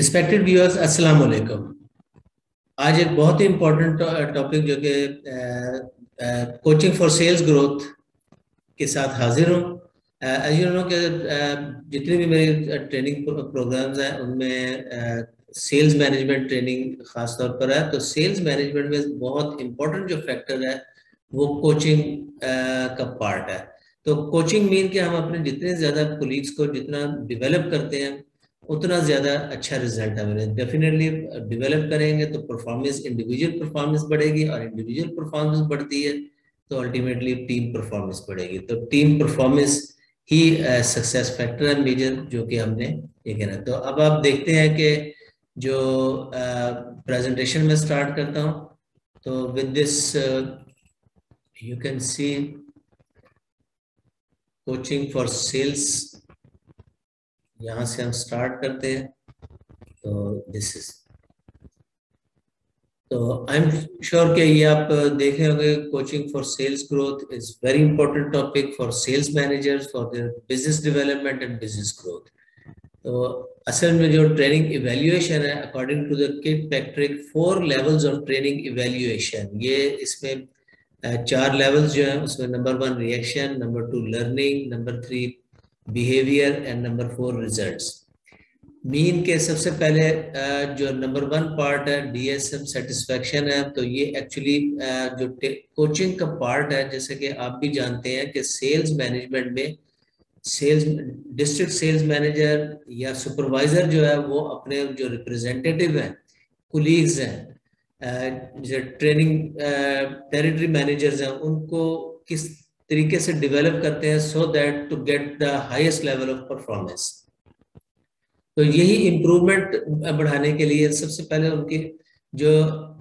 Respected viewers, अस्सलाम वालेकुम। आज एक बहुत ही इम्पोर्टेंट टॉपिक जो कि कोचिंग फॉर सेल्स ग्रोथ के साथ हाजिर हूँ। एज यू नो कि जितनी भी मेरी ट्रेनिंग प्रोग्राम्स हैं उनमें सेल्स मैनेजमेंट ट्रेनिंग खास तौर पर है। तो सेल्स मैनेजमेंट में बहुत इम्पोर्टेंट जो फैक्टर है वो कोचिंग का पार्ट है। तो कोचिंग मीन कि हम अपने जितने ज़्यादा कोलीग्स को जितना डेवलप करते हैं उतना ज़्यादा अच्छा रिजल्ट हमें डेफिनेटली डेवलप करेंगे तो परफॉर्मेंस इंडिविजुअल परफॉर्मेंस बढ़ेगी, और इंडिविजुअल परफॉर्मेंस बढ़ती है तो अल्टीमेटली टीम परफॉर्मेंस बढ़ेगी। तो टीम परफॉर्मेंस ही सक्सेस फैक्टर है मेजर, जो कि हमने ये कहना। तो अब आप देखते हैं कि जो प्रेजेंटेशन में स्टार्ट करता हूँ। तो with this you can see coaching for sales, यहाँ से हम स्टार्ट करते हैं। तो दिस इज, तो आई एम श्योर कि ये आप देख रहे होंगे। Coaching for sales growth is very important topic for sales managers for their business development and business growth. तो असल में जो ट्रेनिंग इवेल्युएशन है, according to the Kirkpatrick 4 levels of training evaluation. ये इसमें 4 लेवल्स जो है उसमें number 1 reaction, number 2 learning, number 3 behaviour and number 4 results. Mean के सबसे पहले जो नंबर 1 पार्ट है डीएसएम सेटिस्फेक्शन है। तो ये एक्चुअली जो कोचिंग का पार्ट है, जैसे कि आप भी जानते हैं कि सेल्स मैनेजमेंट में सेल्स डिस्ट्रिक्ट सेल्स मैनेजर या सुपरवाइजर जो है वो अपने जो रिप्रेजेंटेटिव हैं, कुलीग्स हैं, जो ट्रेनिंग टेरिटरी मैनेजर्स हैं, उनको किस तरीके से डेवलप करते हैं so that to get the highest level of performance. तो यही इम्प्रूवमेंट बढ़ाने के लिए सबसे पहले उनकी जो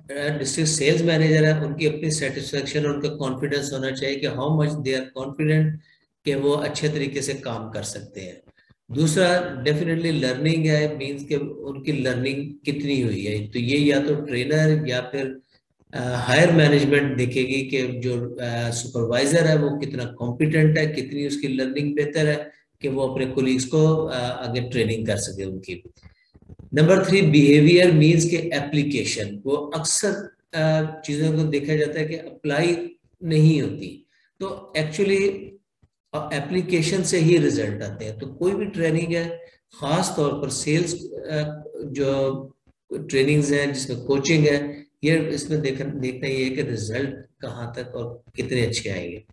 डिस्ट्रिक्ट सेल्स मैनेजर है उनकी अपनी सेटिस्फेक्शन और उनका कॉन्फिडेंस होना चाहिए कि how much they are confident कि वो अच्छे तरीके से काम कर सकते हैं। दूसरा डेफिनेटली लर्निंग है, मींस कि उनकी लर्निंग कितनी हुई है। तो ये या तो ट्रेनर या फिर हायर मैनेजमेंट देखेगी कि जो सुपरवाइजर है वो कितना कॉम्पिटेंट है, कितनी उसकी लर्निंग बेहतर है कि वो अपने कोलीग्स को आगे ट्रेनिंग कर सके उनकी। नंबर 3 बिहेवियर मींस के एप्लीकेशन। वो अक्सर चीजों को देखा जाता है कि अप्लाई नहीं होती, तो एक्चुअली एप्लीकेशन से ही रिजल्ट आते हैं। तो कोई भी ट्रेनिंग है, खास तौर पर सेल्स जो ट्रेनिंग्स हैं जिसमें कोचिंग है, ये इसमें देखना ये है कि रिजल्ट कहाँ तक और कितने अच्छे आएंगे।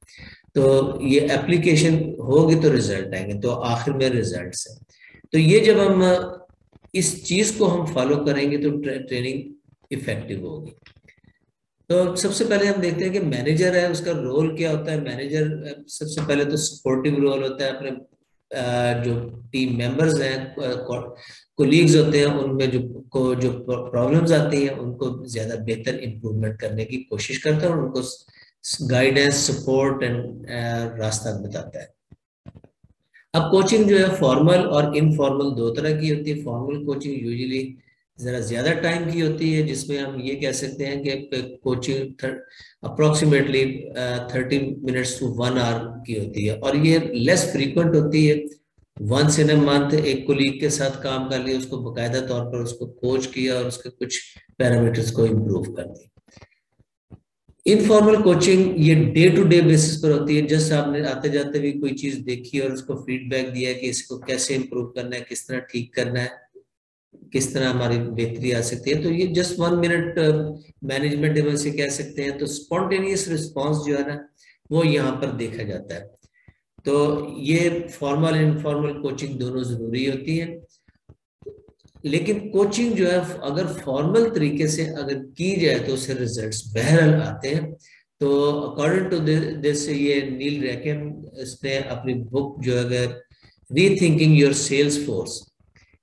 तो ये एप्लीकेशन होगी तो रिजल्ट आएंगे, तो आखिर में रिजल्ट्स है। तो ये जब हम इस चीज को हम फॉलो करेंगे तो ट्रेनिंग इफेक्टिव होगी। तो सबसे पहले हम देखते हैं कि मैनेजर है उसका रोल क्या होता है। मैनेजर सबसे पहले तो सपोर्टिव रोल होता है अपने जो टीम मेंबर्स हैं, कोलीग्स होते हैं, उनमें जो प्रॉब्लम्स आती हैं उनको ज्यादा बेहतर इंप्रूवमेंट करने की कोशिश करता है और उनको गाइडेंस, सपोर्ट एंड रास्ता बताता है। अब कोचिंग जो है फॉर्मल और इनफॉर्मल दो तरह की होती है। फॉर्मल कोचिंग यूजुअली जरा ज्यादा टाइम की होती है, जिसमें हम ये कह सकते हैं कि coaching approximately 30 minutes to 1 hour की होती है, और ये लेस फ्रीक्वेंट होती है। वंस इन ए मंथ एक कोलीग के साथ काम कर लिया, उसको बाकायदा तौर पर उसको कोच किया और उसके कुछ पैरामीटर्स को इम्प्रूव कर दिया। इनफॉर्मल कोचिंग ये डे टू डे बेसिस पर होती है। जस्ट आपने आते जाते भी कोई चीज देखी और उसको फीडबैक दिया कि इसको कैसे इम्प्रूव करना है, किस तरह ठीक करना है, किस तरह हमारी बेहतरी आ सकती है। तो ये जस्ट 1 मिनट मैनेजमेंट लेवल से कह सकते हैं। तो स्पॉन्टेनियस रिस्पॉन्स जो है ना वो यहाँ पर देखा जाता है। तो ये फॉर्मल इनफॉर्मल कोचिंग दोनों जरूरी होती है। लेकिन कोचिंग जो है अगर फॉर्मल तरीके से अगर की जाए तो उससे रिजल्ट्स बहरहाल आते हैं। तो अकॉर्डिंग टू दिस ये नील रैकेन इसने अपनी बुक जो है रीथिंकिंग योर सेल्स फोर्स,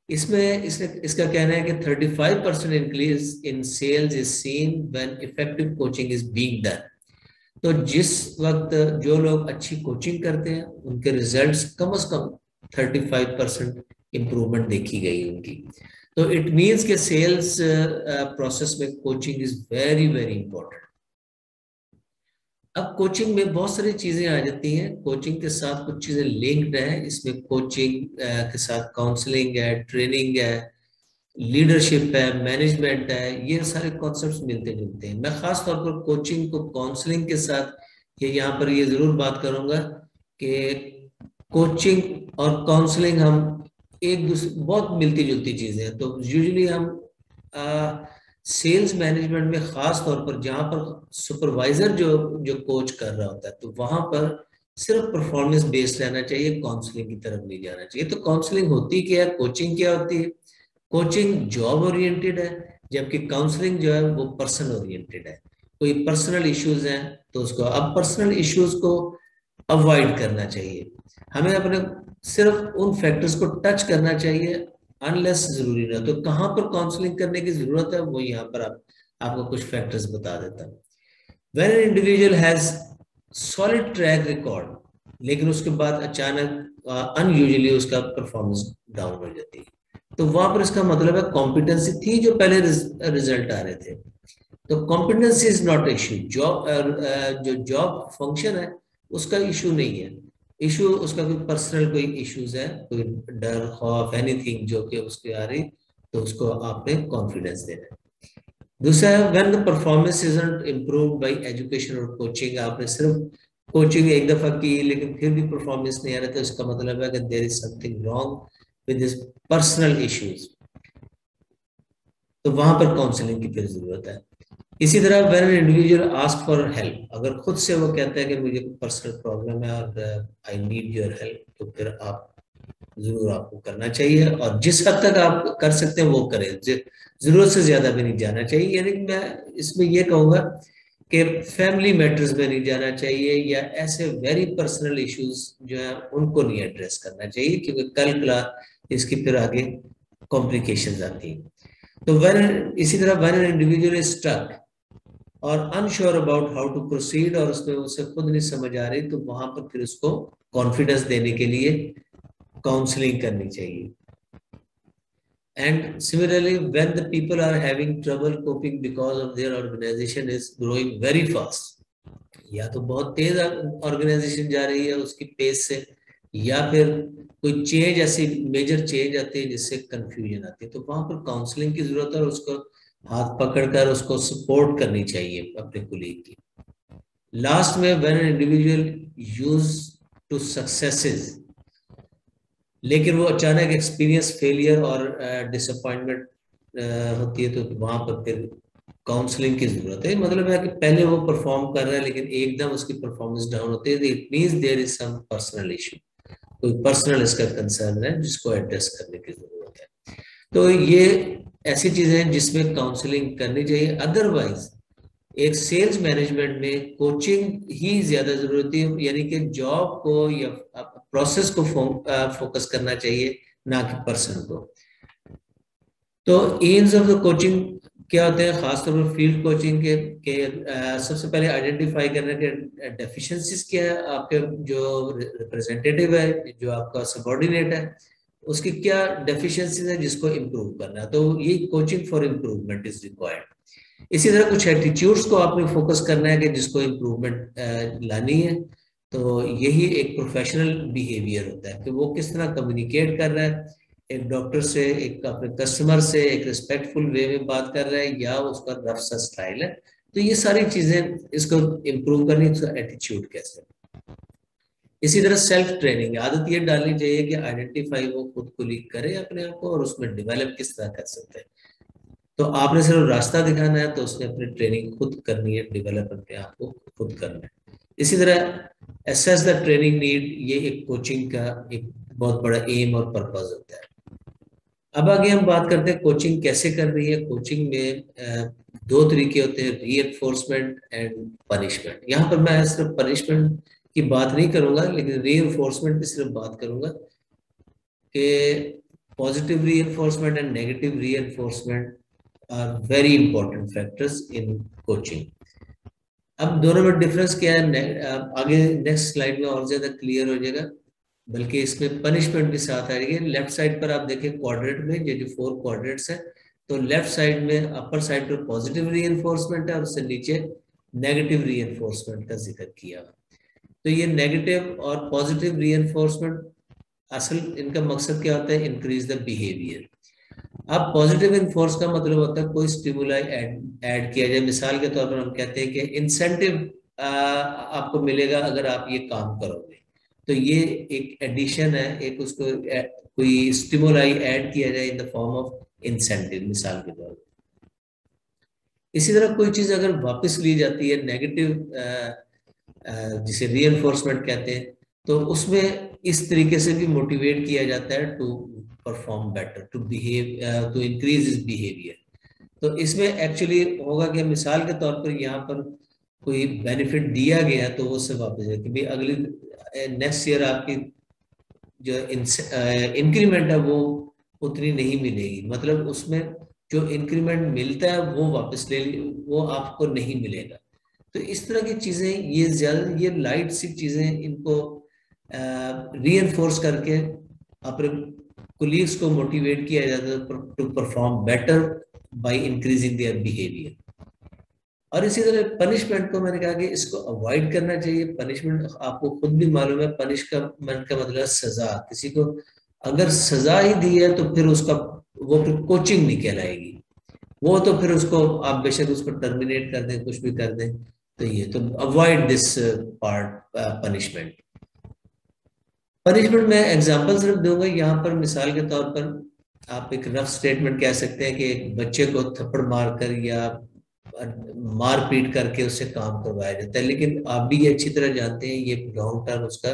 इसमें इसका कहना है कि 35% increase in sales is seen when effective coaching is being done. तो जिस वक्त जो लोग अच्छी कोचिंग करते हैं उनके रिजल्ट्स कम से कम 35% इंप्रूवमेंट देखी गई उनकी। तो इट मीन्स के सेल्स प्रोसेस में coaching is very very important. अब कोचिंग में बहुत सारी चीजें आ जाती हैं, कोचिंग के साथ कुछ चीजें लिंक्ड है। इसमें कोचिंग के साथ काउंसलिंग है, ट्रेनिंग है, लीडरशिप है, मैनेजमेंट है, ये सारे कॉन्सेप्ट्स मिलते जुलते हैं। मैं खास तौर पर कोचिंग को काउंसलिंग के साथ ये यहाँ पर ये जरूर बात करूंगा कि कोचिंग और काउंसलिंग हम एक दूसरे बहुत मिलती जुलती चीजें हैं। तो यूजुअली हम सेल्स मैनेजमेंट में खास तौर पर जहाँ पर सुपरवाइजर जो जो कोच कर रहा होता है, तो वहां पर सिर्फ परफॉर्मेंस बेस्ड रहना चाहिए, काउंसलिंग की तरफ नहीं जाना चाहिए। तो काउंसलिंग होती क्या है, कोचिंग क्या होती है? कोचिंग जॉब ओरिएंटेड है, जबकि काउंसलिंग जो है वो पर्सन ओरिएंटेड है। कोई पर्सनल इश्यूज हैं तो उसको, अब पर्सनल इश्यूज को अवॉइड करना चाहिए। हमें अपने सिर्फ उन फैक्टर्स को टच करना चाहिए अनलेस जरूरी ना। तो कहाँ पर काउंसलिंग करने की जरूरत है वो यहाँ पर आपको कुछ फैक्टर्स बता देता हूँ। When an individual has solid track record, लेकिन उसके बाद अचानक अनयूजुअली उसका परफॉर्मेंस डाउन हो जाती है, तो वहां पर इसका मतलब है कॉम्पिटेंसी थी जो पहले रिजल्ट आ रहे थे। तो competency is not issue. Job जो जॉब फंक्शन है उसका इशू नहीं है। इशू उसका कोई पर्सनल कोई इश्यूज है, कोई डर खौफ एनीथिंग जो कि उसके आ रही, तो उसको आपने कॉन्फिडेंस देना है। दूसरा है when the performance isn't improved bye education और कोचिंग। आपने सिर्फ कोचिंग एक दफा की लेकिन फिर भी परफॉर्मेंस नहीं आ रहा, तो इसका मतलब है कि there is something wrong with this personal issues. तो वहां पर काउंसलिंग की फिर जरूरत है। इसी तरह when an individual ask for help, अगर खुद से वो कहता है कि मुझे पर्सनल प्रॉब्लम है और आई नीड योर हेल्प, तो फिर आप जरूर आपको करना चाहिए, और जिस हद तक आप कर सकते हैं वो करें। जरूरत से ज्यादा भी नहीं जाना चाहिए। यानी मैं इसमें ये कहूंगा कि फैमिली मैटर्स में नहीं जाना चाहिए, या ऐसे वेरी पर्सनल इश्यूज जो है उनको नहीं एड्रेस करना चाहिए, क्योंकि कल कला इसकी फिर आगे कॉम्प्लिकेशंस आती हैं। तो वेन इसी तरह when an individual is stuck और unsure about how to proceed, और उसमें उसे खुद नहीं समझ आ रही, तो वहां पर फिर उसको कॉन्फिडेंस देने के लिए काउंसलिंग करनी चाहिए। And similarly, when the people are having trouble coping because of their organization is growing very fast, या तो बहुत तेज ऑर्गेनाइजेशन जा रही है उसकी पेस से, या फिर कोई चेंज, ऐसी मेजर चेंज आती है जिससे कंफ्यूजन आती है, तो वहां पर काउंसलिंग की जरूरत है और उसको हाथ पकड़कर उसको सपोर्ट करनी चाहिए अपने कुलीग की। लास्ट में when an individual use to successes, लेकिन वो अचानक एक्सपीरियंस फेलियर और डिसअपॉइंटमेंट होती है, तो वहां पर फिर काउंसलिंग की जरूरत है। मतलब है कि पहले वो परफॉर्म कर रहा है लेकिन एकदम उसकी परफॉर्मेंस डाउन होती है, it means there is some personal issue, कोई पर्सनल इसका कंसर्न है जिसको एड्रेस करने की जरूरत है। तो ये ऐसी चीजें हैं जिसमें काउंसलिंग करनी चाहिए। अदरवाइज एक सेल्स मैनेजमेंट में कोचिंग ही ज्यादा जरूरत है, यानी कि जॉब को या प्रोसेस को फोकस करना चाहिए, ना कि पर्सन को। तो एम्स ऑफ द कोचिंग क्या होते हैं, खासतौर पर फील्ड कोचिंग के सबसे पहले आइडेंटिफाई करने के डेफिशिएंसीज क्या है, आपके जो रिप्रेजेंटेटिव है, जो आपका सबॉर्डिनेट है, उसकी क्या डेफिशिएंसीज है जिसको इम्प्रूव करना है। तो ये coaching for improvement is required. इसी तरह कुछ एटीट्यूड्स को आपने फोकस करना है कि जिसको इम्प्रूवमेंट लानी है। तो यही एक प्रोफेशनल बिहेवियर होता है कि वो किस तरह कम्युनिकेट कर रहा है, एक डॉक्टर से, एक अपने कस्टमर से एक रिस्पेक्टफुल वे में बात कर रहा है, या उसका रफ सा स्टाइल है। तो ये सारी चीजें इसको इम्प्रूव करनी, तो एटीट्यूड कैसे। इसी तरह सेल्फ ट्रेनिंग, आदत ये डालनी चाहिए कि आइडेंटिफाई वो खुद को लीक करे अपने आप को, और उसमें डेवलप किस तरह कर सकते हैं। तो आपने सिर्फ रास्ता दिखाना है, तो उसने अपनी ट्रेनिंग खुद करनी है, डेवलप अपने आप को खुद करना है। इसी तरह एसेस द ट्रेनिंग नीड, ये एक कोचिंग का एक बहुत बड़ा एम और पर्पज होता है। अब आगे हम बात करते हैं कोचिंग कैसे कर रही है। कोचिंग में दो तरीके होते हैं, रीएनफोर्समेंट एंड पनिशमेंट। यहाँ पर मैं सिर्फ पनिशमेंट की बात नहीं करूंगा, लेकिन रीएनफोर्समेंट की सिर्फ बात करूंगा कि positive reinforcement and negative reinforcement are very important factors in coaching. अब दोनों में डिफरेंस क्या है, आगे नेक्स्ट स्लाइड में और ज्यादा क्लियर हो जाएगा, बल्कि इसमें पनिशमेंट भी साथ आ जाएगी। लेफ्ट साइड पर आप देखें क्वाड्रेंट में, ये जो 4 क्वाड्रेंट्स है, तो लेफ्ट साइड में अपर साइड पर पॉजिटिव रीइंफोर्समेंट है और उससे नीचे नेगेटिव रीइंफोर्समेंट का जिक्र किया। तो ये नेगेटिव और पॉजिटिव रीइंफोर्समेंट असल इनका मकसद क्या होता है, इंक्रीज द बिहेवियर। अब पॉजिटिव इन्फोर्स का मतलब होता है कोई स्टिमुलाई ऐड किया जाए। मिसाल के तौर पर हम कहते हैं कि इंसेंटिव आपको मिलेगा अगर आप ये काम करोगे, तो ये एक एडिशन है, एक उसको कोई स्टिमुलाई ऐड किया जाए in the form of incentive, मिसाल के तौर पर। इसी तरह कोई चीज अगर वापस ली जाती है नेगेटिव, जिसे रीइंफोर्समेंट कहते हैं, तो उसमें इस तरीके से भी मोटिवेट किया जाता है to perform better, to behave, to increase is behaviour. तो इसमें एक्चुअली होगा कि मिसाल के तौर पर यहाँ पर कोई बेनिफिट दिया गया तो वो उससे वापस है कि भाई अगली नेक्स्ट ईयर आपकी जो इंक्रीमेंट है वो उतनी नहीं मिलेगी, मतलब उसमें जो इंक्रीमेंट मिलता है वो वापस वो आपको नहीं मिलेगा। तो इस तरह की चीजें, ये ज्यादा ये लाइट सी चीजें, इनको रीइंफोर्स करके अपने कुलीग्स को मोटिवेट किया जाता है to perform better by increasing their behaviour. और इसी तरह पनिशमेंट को मैंने कहा कि इसको अवॉइड करना चाहिए। पनिशमेंट आपको खुद भी मालूम है, पनिश का मन का मतलब सजा। किसी को अगर सजा ही दी है तो फिर उसका वो फिर कोचिंग नहीं कहलाएगी, वो तो फिर उसको आप बेशक उसको टर्मिनेट कर दें, कुछ भी कर दें। तो ये तो avoid this part, punishment. Punishment में एग्जांपल सिर्फ दूंगा यहाँ पर, मिसाल के तौर पर आप एक रफ स्टेटमेंट कह सकते हैं कि एक बच्चे को थप्पड़ मारकर या मार पीट करके उससे काम करवाया जाता है, लेकिन आप भी ये अच्छी तरह जानते हैं ये लॉन्ग टर्म उसका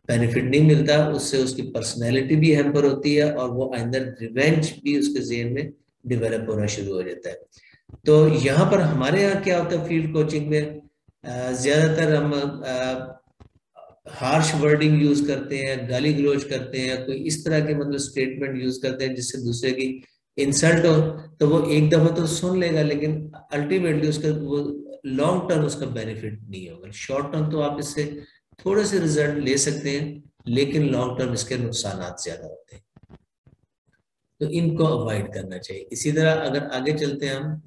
बेनिफिट नहीं मिलता, उससे उसकी पर्सनैलिटी भी हैम्पर होती है और वो अंदर रिवेंज भी उसके ज़हन में डेवलप होना शुरू हो जाता है। तो यहाँ पर हमारे यहाँ क्या होता है फील्ड कोचिंग में, ज्यादातर हम हार्श वर्डिंग यूज करते हैं, गाली गलौज करते हैं, कोई इस तरह के मतलब स्टेटमेंट यूज करते हैं जिससे दूसरे की इंसल्ट हो। तो वो एक दफा तो सुन लेगा, लेकिन अल्टीमेटली उसका वो लॉन्ग टर्म उसका बेनिफिट नहीं होगा। शॉर्ट टर्म तो आप इससे थोड़े से रिजल्ट ले सकते हैं, लेकिन लॉन्ग टर्म इसके नुकसान ज्यादा होते हैं। तो इनको अवॉइड करना चाहिए। इसी तरह अगर आगे चलते हैं हम,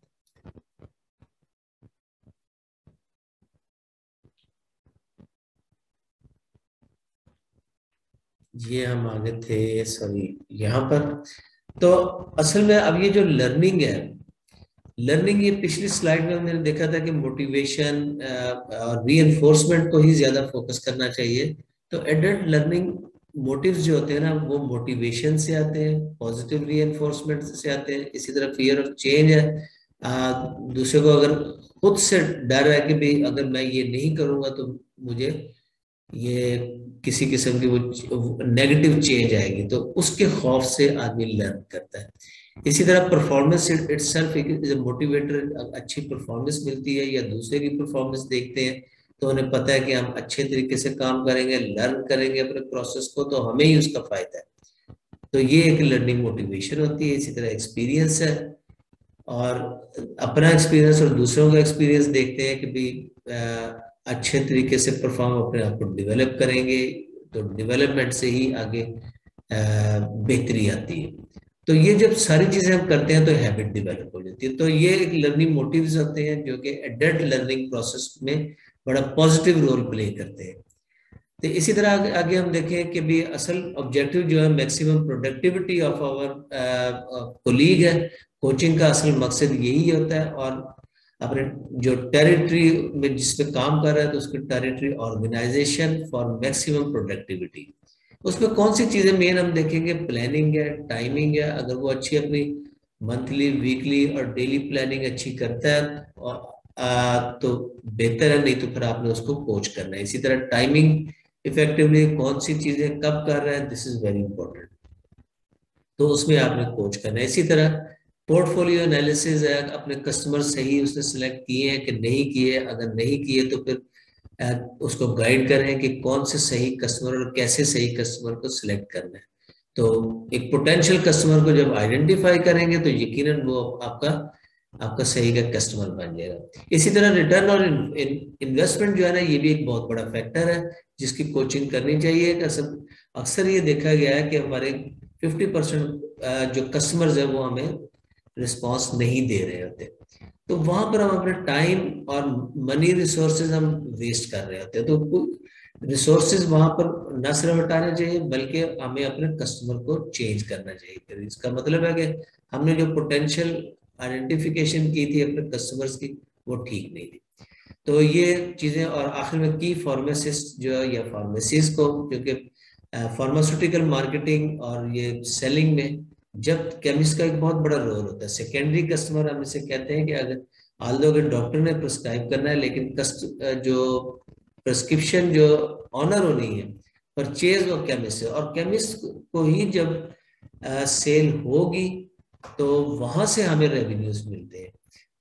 ये हम आगे थे, सॉरी यहाँ पर। तो असल में अब ये जो लर्निंग है, लर्निंग, ये पिछली स्लाइड में हमने देखा था कि मोटिवेशन और रीइंफोर्समेंट को ही ज्यादा फोकस करना चाहिए। तो एडल्ट लर्निंग मोटिव्स जो होते हैं ना, वो मोटिवेशन से आते हैं, पॉजिटिव रीइंफोर्समेंट से आते हैं। इसी तरह फियर ऑफ चेंज है, दूसरे को अगर खुद से डर है कि भाई अगर मैं ये नहीं करूंगा तो मुझे ये किसी किस्म की वो नेगेटिव चेंज आएगी, तो उसके खौफ से आदमी लर्न करता है। इसी तरह performance itself is a motivator. अच्छी परफॉर्मेंस मिलती है या दूसरे की परफॉर्मेंस देखते हैं तो उन्हें पता है कि हम अच्छे तरीके से काम करेंगे, लर्न करेंगे अपने प्रोसेस को, तो हमें ही उसका फायदा है। तो ये एक लर्निंग मोटिवेशन होती है। इसी तरह एक्सपीरियंस है, और अपना एक्सपीरियंस और दूसरों का एक्सपीरियंस देखते हैं कि भी अच्छे तरीके से परफॉर्म अपने आप को डेवलप करेंगे, तो डेवलपमेंट से ही आगे बेहतरी आती है। तो ये जब सारी चीजें हम करते हैं तो हैबिट डेवलप हो जाती है। तो ये एक लर्निंग मोटिव्स होते हैं जो कि एडल्ट लर्निंग प्रोसेस में बड़ा पॉजिटिव रोल प्ले करते हैं। तो इसी तरह आगे हम देखें कि भी असल ऑब्जेक्टिव जो है maximum productivity of our colleague है। कोचिंग का असल मकसद यही होता है, और अपने जो टेरिटरी में जिस पे काम कर रहा है तो उसकी territory organisation for maximum productivity. उसमें कौन सी चीजें मेन हम देखेंगे, प्लानिंग है, टाइमिंग है। अगर वो अच्छी अपनी मंथली, वीकली और डेली प्लानिंग अच्छी करता है और तो बेहतर है, नहीं तो फिर आपने उसको कोच करना है। इसी तरह टाइमिंग इफेक्टिवली कौन सी चीजें कब कर रहा है, दिस इज वेरी इंपॉर्टेंट, तो उसमें आपने कोच करना है। इसी तरह पोर्टफोलियो एनालिसिस है, अपने कस्टमर सही उसने सिलेक्ट किए हैं कि नहीं किए, अगर नहीं किए तो फिर उसको गाइड करें कि कौन से सही कस्टमर और कैसे सही कस्टमर को सिलेक्ट करना है। तो एक पोटेंशियल कस्टमर को जब आइडेंटिफाई करेंगे तो यकीनन वो आपका आपका सही का कस्टमर बन जाएगा। इसी तरह रिटर्न और इन्वेस्टमेंट जो है ना, ये भी एक बहुत बड़ा फैक्टर है जिसकी कोचिंग करनी चाहिए। अक्सर ये देखा गया है कि हमारे 50% जो कस्टमर्स है वो हमें रिस्पॉन्स नहीं दे रहे होते, तो वहां पर हम अपने टाइम और मनी रिसोर्सेज हम वेस्ट कर रहे होते हैं। तो रिसोर्सेज वहां पर न सिर्फ हटाने चाहिए बल्कि हमें अपने कस्टमर को चेंज करना चाहिए। फिर इसका मतलब है कि हमने जो पोटेंशियल आइडेंटिफिकेशन की थी अपने कस्टमर्स की वो ठीक नहीं थी। तो ये चीजें, और आखिर में की फार्मासिस्ट जो है या फार्मेसीज को, क्योंकि फार्मास्यूटिकल मार्केटिंग और ये सेलिंग में जब केमिस्ट का एक बहुत बड़ा रोल होता है। सेकेंडरी कस्टमर हम इसे कहते हैं कि अगर आल्दो अगर डॉक्टर ने प्रिस्क्राइब करना है, लेकिन जो प्रिस्क्रिप्शन जो ऑनर होनी है, परचेज वो केमिस्ट है, और केमिस्ट को ही जब सेल होगी तो वहां से हमें रेवेन्यूज मिलते हैं।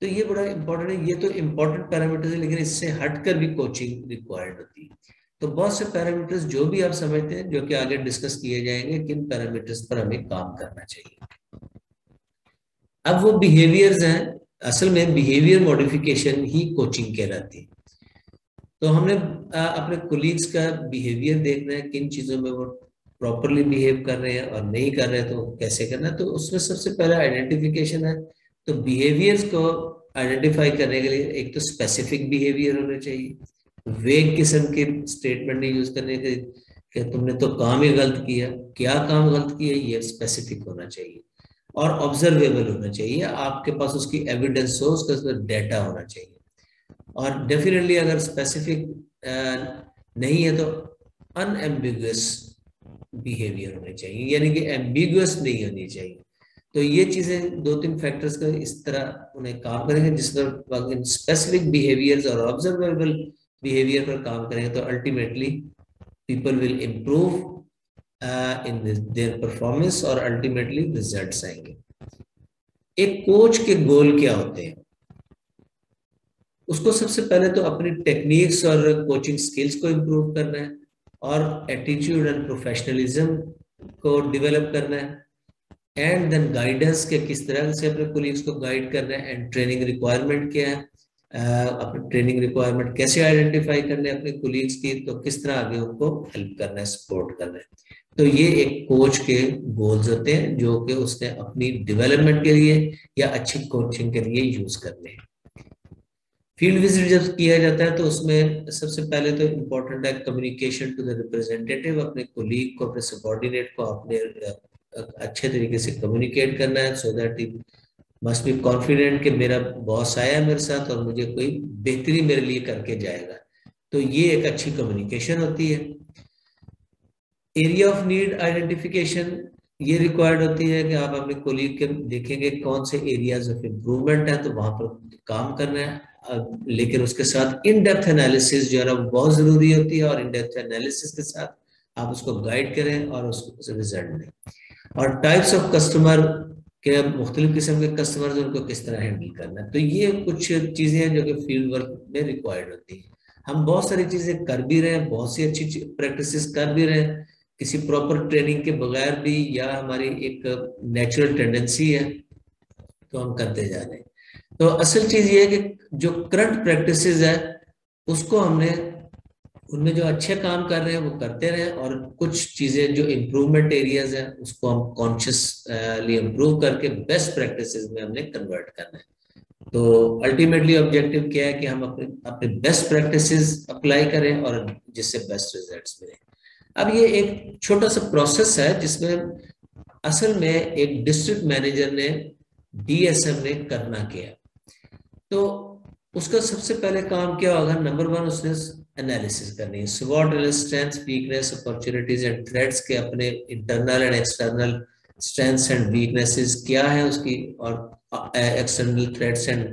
तो ये बड़ा इंपॉर्टेंट है। ये तो इंपॉर्टेंट पैरामीटर्स है, लेकिन इससे हटकर भी कोचिंग रिक्वायर्ड होती है। तो बहुत से पैरामीटर्स जो भी आप समझते हैं, जो कि आगे डिस्कस किए जाएंगे, किन पैरामीटर्स पर हमें काम करना चाहिए। अब वो बिहेवियर्स हैं, असल में बिहेवियर मॉडिफिकेशन ही कोचिंग कहलाती है। तो हमने अपने कोलीग्स का बिहेवियर देखना है, किन चीजों में वो प्रॉपरली बिहेव कर रहे हैं और नहीं कर रहे हैं, तो कैसे करना है। तो उसमें सबसे पहले आइडेंटिफिकेशन है। तो बिहेवियर्स को आइडेंटिफाई करने के लिए एक तो स्पेसिफिक बिहेवियर होने चाहिए। वेग किस्म के स्टेटमेंट नहीं यूज करने के कि तुमने तो काम ही गलत किया, क्या काम गलत किया, ये स्पेसिफिक होना चाहिए। और ऑब्जर्वेबल होना चाहिए, आपके पास उसकी एविडेंस हो, उसका डेटा होना चाहिए। और डेफिनेटली अगर स्पेसिफिक नहीं है तो अनएम्बिगुअस बिहेवियर होने चाहिए, यानी कि एम्बिगुअस नहीं होनी चाहिए। तो ये चीजें दो तीन फैक्टर्स का इस तरह उन्हें काम करेंगे, जिसमें स्पेसिफिक बिहेवियर्स और ऑब्जर्वेबल बिहेवियर पर काम करेंगे तो ultimately people will improve in their performance और अल्टीमेटली रिजल्ट्स आएंगे। एक कोच के गोल क्या होते हैं? उसको सबसे पहले तो अपनी टेक्निक्स और कोचिंग स्किल्स को इम्प्रूव करना है, और एटीट्यूड एंड प्रोफेशनलिज्म को डेवलप करना है, एंड देन गाइडेंस के किस तरह से अपने कोलीग्स को गाइड करना है, एंड ट्रेनिंग रिक्वायरमेंट क्या है, अपनी ट्रेनिंग रिक्वायरमेंट कैसे आइडेंटिफाई करने अपने कोलीग्स की, तो किस तरह आगे उनको हेल्प करना है, सपोर्ट करना है। तो ये एक कोच के गोल्स होते हैं जो कि उसने अपनी डेवलपमेंट के लिए या अच्छी कोचिंग के लिए यूज करने हैं। फील्ड विजिट जब किया जाता है तो उसमें सबसे पहले तो इम्पोर्टेंट है कम्युनिकेशन टू द रिप्रेजेंटेटिव। अपने कोलीग को, अपने सबॉर्डिनेट को अपने अच्छे तरीके से कम्युनिकेट करना है, so that he must be confident कि मेरा बॉस आया मेरे साथ और मुझे कोई बेहतरी मेरे लिए करके जाएगा। तो ये एक अच्छी कम्युनिकेशन होती है। एरिया ऑफ नीड आइडेंटिफिकेशन ये रिक्वायर्ड होती है कि आप अपने कोलीग के देखेंगे कौन से एरियाज ऑफ इम्प्रूवमेंट है, तो वहां पर काम करना है। लेकिन उसके साथ इन डेप्थ एनालिसिस जो है वो बहुत जरूरी होती है, और इन डेप्थ एनालिसिस के साथ आप उसको गाइड करें और उसको रिजल्ट दें। और टाइप्स ऑफ कस्टमर के, मुख्तलिफ किस्म के कस्टमर उनको किस तरह हैंडल करना है। तो ये कुछ चीजें हैं जो कि फील्ड वर्क में रिक्वायर्ड होती है। हम बहुत सारी चीजें कर भी रहे हैं, बहुत सी अच्छी प्रैक्टिसेस कर भी रहे हैं, किसी प्रॉपर ट्रेनिंग के बगैर भी, या हमारी एक नेचुरल टेंडेंसी है तो हम करते जा रहे हैं। तो असल चीज ये है कि जो करंट प्रैक्टिसेस है उसको हमने, उनमें जो अच्छे काम कर रहे हैं वो करते रहे, और कुछ चीजें जो इम्प्रूवमेंट एरियाज हैं उसको हम कॉन्शियसली इम्प्रूव करके बेस्ट प्रैक्टिसेस में हमने कन्वर्ट करना है। तो अल्टीमेटली ऑब्जेक्टिव क्या है कि हम अपने अपने बेस्ट प्रैक्टिसेस अप्लाई करें और जिससे बेस्ट रिजल्ट्स मिले। अब ये एक छोटा सा प्रोसेस है जिसमें असल में एक डिस्ट्रिक्ट मैनेजर ने, डीएसएम ने करना क्या। तो उसका सबसे पहले काम क्या होगा? नंबर वन, उसने एनालिसिस करनी है, स्वॉट analysis, strengths, weakness, opportunities and threats के अपने internal and external strengths and weaknesses क्या है उसकी, और एक्सटर्नल थ्रेट्स एंड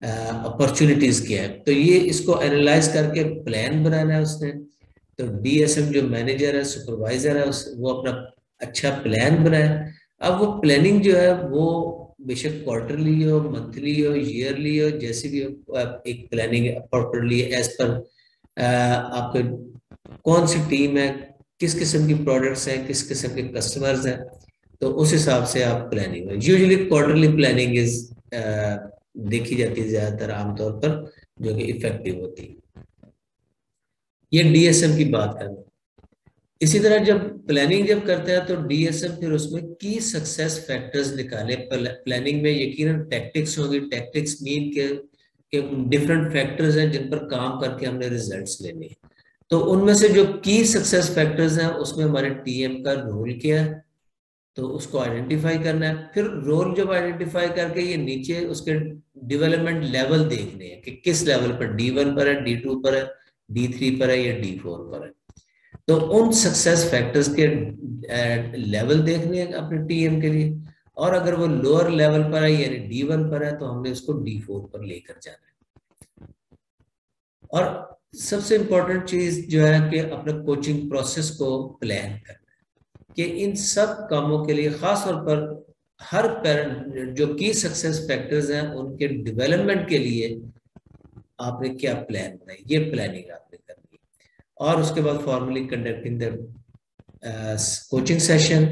अपॉर्चुनिटीज क्या है। तो ये इसको एनालाइज करके प्लान बनाना है उसने। तो डीएसएम जो मैनेजर है, सुपरवाइजर है, वो अपना अच्छा प्लान बनाए। अब वो प्लानिंग जो है वो बेशक क्वार्टरली हो, मंथली हो, ईयरली हो, जैसी भी हो, एक प्लानिंग प्रॉपरली एज पर आपके कौन सी टीम है, किस किस्म की प्रोडक्ट्स हैं, किस किस्म के कस्टमर्स हैं, तो उस हिसाब से आप प्लानिंग में, यूजुअली क्वार्टरली प्लानिंग इज देखी जाती है ज्यादातर आमतौर पर, जो कि इफेक्टिव होती है। ये डीएसएम की बात करना। इसी तरह जब प्लानिंग जब करते हैं तो डीएसएम फिर उसमें की सक्सेस फैक्टर्स निकाले। प्लानिंग में यकीनन टैक्टिक्स होगी, टैक्टिक्स मीन के डिफरेंट फैक्टर्स हैं जिन पर काम करके हमने रिजल्ट्स लेने हैं। तो उनमें से जो की सक्सेस फैक्टर्स हैं उसमें हमारे टीएम का रोल क्या है, तो उसको आइडेंटिफाई करना है। फिर रोल जब आइडेंटिफाई करके ये नीचे उसके डेवलपमेंट लेवल देखने हैं कि किस लेवल पर, D1 पर है, D2 पर है, D3 पर है या D4 पर है। तो उन सक्सेस फैक्टर्स के लेवल देखने हैं अपने टीएम के लिए। और अगर वो लोअर लेवल पर है यानी D1 पर है तो हमने उसको D4 पर लेकर जाना है। और सबसे इंपॉर्टेंट चीज जो है कि अपने कोचिंग प्रोसेस को प्लान करना है कि इन सब कामों के लिए खास तौर पर हर पेरेंट जो की सक्सेस फैक्टर्स हैं उनके डेवलपमेंट के लिए आपने क्या प्लान बनाई, ये प्लानिंग आपने करनी है। और उसके बाद formally conducting the coaching session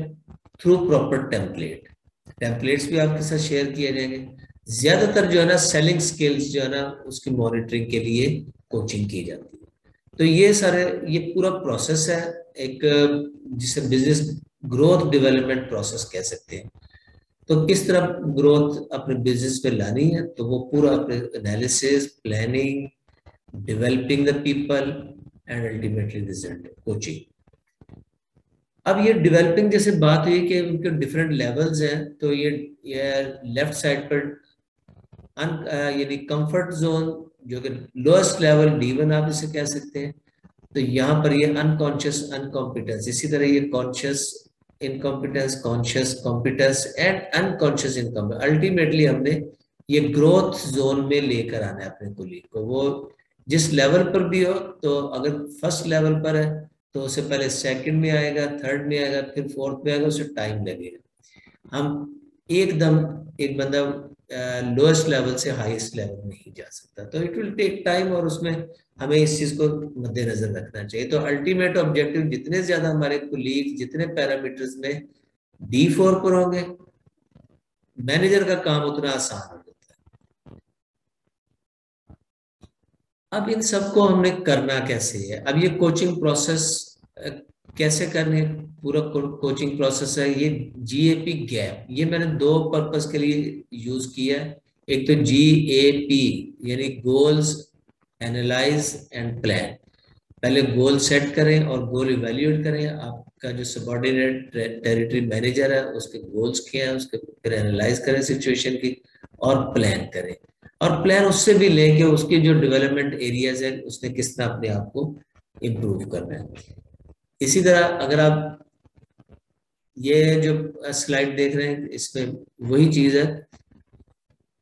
through proper template. Templates भी आपके साथ शेयर किए जाएंगे। ज्यादातर जो है ना सेलिंग स्किल्स जो है ना उसकी मॉनिटरिंग के लिए कोचिंग की जाती है। तो ये पूरा प्रोसेस है एक, जिसे बिजनेस ग्रोथ डेवलपमेंट प्रोसेस कह सकते हैं। तो किस तरह ग्रोथ अपने बिजनेस पे लानी है, तो वो पूरा अपने analysis, planning, developing the people and ultimately result coaching. अब ये डेवलपिंग जैसे बात हुई कि उनके डिफरेंट लेवल्स हैं, तो ये लेफ्ट साइड पर यानी कंफर्ट जोन जो कि लोएस्ट लेवल D1 आप इसे कह सकते हैं। तो यहाँ पर ये अनकॉन्शियस अनकॉम्पिटेंस, इसी तरह ये conscious incompetence, conscious competence and unconscious incompetence. Ultimately हमने ये ग्रोथ जोन में लेकर आना है अपने कुलीग को। वो जिस लेवल पर भी हो, तो अगर फर्स्ट लेवल पर है तो उससे पहले सेकंड में आएगा, थर्ड में आएगा, फिर फोर्थ में आएगा, उसे टाइम लगेगा। हम एकदम एक बंदा लोएस्ट लेवल से हाईएस्ट लेवल में ही जा सकता, तो इट विल टेक टाइम और उसमें हमें इस चीज को मद्देनजर रखना चाहिए। तो अल्टीमेट ऑब्जेक्टिव जितने ज्यादा हमारे कुलीग जितने पैरामीटर्स में D4 पर होंगे, मैनेजर का काम उतना आसान हो जाता है। अब इन सबको हमने करना कैसे है, अब ये कोचिंग प्रोसेस कैसे करनी है। पूरा कोचिंग प्रोसेस है ये GAP गैप, ये मैंने दो पर्पस के लिए यूज किया है। एक तो GAP यानी गोल्स, एनालाइज एंड प्लान। पहले गोल सेट करें और गोल इवेल्युएट करें। आपका जो सबऑर्डिनेट टेरिटरी मैनेजर है उसके गोल्स क्या है, उसके फिर एनालाइज करें सिचुएशन की और प्लान करें। और प्लान उससे भी लेके उसके जो डेवलपमेंट एरियाज है उसने किस तरह अपने आप को इम्प्रूव करना है। इसी तरह अगर आप ये जो स्लाइड देख रहे हैं इसमें वही चीज है।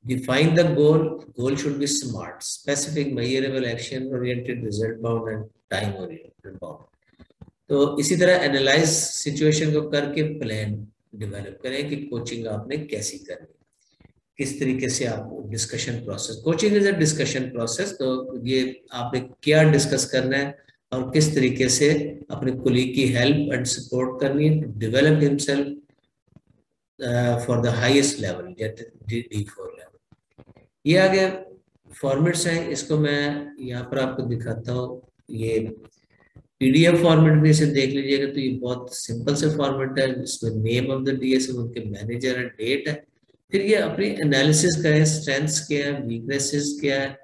Define the goal. Goal should be smart, specific, measurable, action-oriented, result-bound and time-oriented bound. तो इसी तरह एनालाइज सिचुएशन को करके प्लान डेवलप करें कि कोचिंग आपने कैसी करनी, किस तरीके से आप discussion process, coaching is a discussion process. तो ये आपने क्या डिस्कस करना है और किस तरीके से अपने कोलीग की हेल्प एंड सपोर्ट करनी है to develop himself for the highest level, D4 level. ये आगे फॉर्मेट्स हैं, इसको मैं यहाँ पर आपको दिखाता हूँ। ये PDF फॉर्मेट में इसे देख लीजिएगा तो ये बहुत सिंपल से फॉर्मेट है। इसमें नेम ऑफ द DSM, उनके मैनेजर है, डेट है, फिर ये अपनी एनालिसिस का है, स्ट्रेंथ्स क्या है, वीकनेसेस क्या है,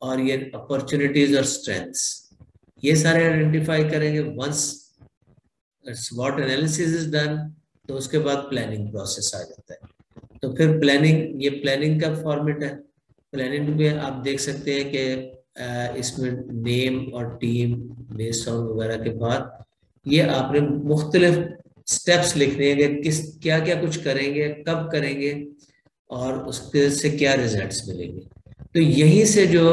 और ये अपॉर्चुनिटीज और स्ट्रेंथ्स, ये सारे आइडेंटिफाई करेंगे। Once SWOT analysis is done तो उसके बाद प्लानिंग प्रोसेस आ जाता है। तो फिर प्लानिंग, ये प्लानिंग का फॉर्मेट है। प्लानिंग में आप देख सकते हैं कि इसमें नेम और टीम बेस्ड ऑन वगैरह के बाद ये आपने मुख्तलिफ स्टेप्स लिखने हैं कि किस क्या क्या कुछ करेंगे, कब करेंगे और उसके से क्या रिजल्ट्स मिलेंगे। तो यहीं से जो